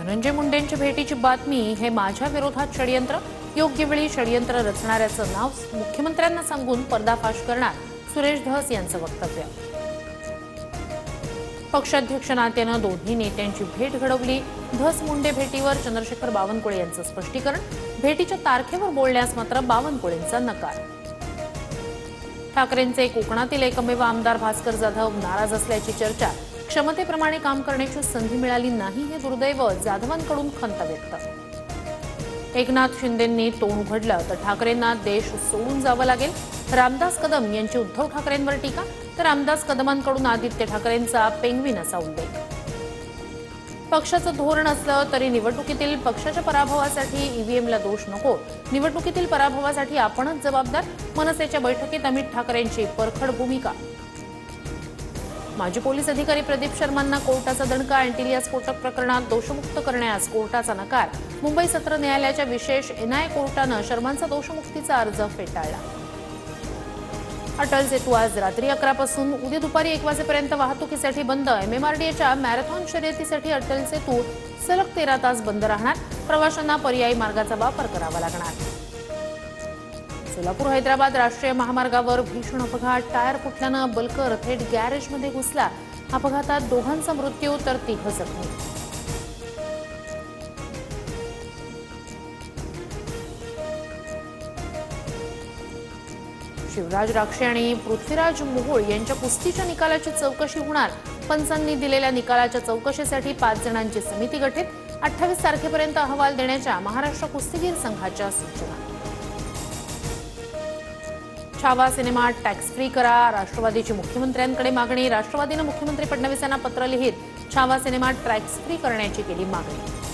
धनंजय मुंडेंच्या भेटीची बातमी हे माझ्या विरोधात षडयंत्र, योग्य वेळी षडयंत्र रचणाऱ्याचं नाव मुख्यमंत्र्यांना सांगून पर्दाफाश करणार सुरेश धस यांचं वक्तव्य। पक्षाध्यक्ष नात्यानं दोन्ही नेत्यांची भेट घडवली। धस मुंडे भेटीवर चंद्रशेखर बावनकुळे यांचं स्पष्टीकरण, भेटीच्या तारखेवर बोलण्यास मात्र बावनकुळेंचा नकार। ठाकरेंचे कोकणातील एकमेव आमदार भास्कर जाधव नाराज असल्याची चर्चा, क्षमतेप्रमाणे काम करण्याची संधी मिळाली नाही हे दुर्दैव, जाधवांकडून खंत व्यक्त। एकनाथ शिंदेंनी तोंड उघडलं तर ठाकरेंना देश सोडून जावं लागेल, रामदास कदम यांची उद्धव ठाकरेंवर टीका, तर रामदास कदमांकडून आदित्य ठाकरेंचा पेंग्विन असा उल्लेख। पक्षाचं धोरण असलं तरी निवडणुकीतील पक्षाच्या पराभवासाठी ईव्हीएमला दोष नको, निवडणुकीतील पराभवासाठी आपणच जबाबदार, मनसेच्या बैठकीत अमित ठाकरेंची परखड भूमिका। माजी पोलीस अधिकारी प्रदीप शर्मांना कोर्टाचा दणका, अँटिलिया स्फोटक प्रकरणात दोषमुक्त करण्यास कोर्टाचा नकार। मुंबई सत्र न्यायालयाच्या विशेष एनआय कोर्टानं शर्मांचा दोषमुक्तीचा अर्ज फेटाळला। अटल सेतू आज रात्री 11 पासून उद्या दुपारी 1 वाजेपर्यंत वाहतुकीसाठी बंद। एमएमआरडीएच्या मॅरेथॉन शर्यतीसाठी अटल सेतू सलग 13 तास बंद राहणार, प्रवाशांना पर्यायी मार्गाचा वापर करावा लागणार। सोलापूर हैदराबाद राष्ट्रीय महामार्गावर भीषण अपघात, टायर फुटल्यानं बलकर थेट गॅरेजमध्ये घुसला। अपघातात दोघांचा मृत्यू तर 3 जखमी। शिवराज राक्षे आणि पृथ्वीराज मोहोळ यांच्या कुस्तीच्या निकालाची चौकशी होणार। पंचांनी दिलेल्या निकालाच्या चौकशीसाठी 5 जणांची समिती गठीत। 28 तारखेपर्यंत अहवाल देण्याच्या महाराष्ट्र कुस्तीगीर संघाच्या सूचना। छावा सिनेमा टॅक्स फ्री करा, राष्ट्रवादीची मुख्यमंत्र्यांकडे मागणी। राष्ट्रवादीनं मुख्यमंत्री फडणवीस यांना पत्र लिहित छावा सिनेमा टॅक्स फ्री करण्याची केली मागणी।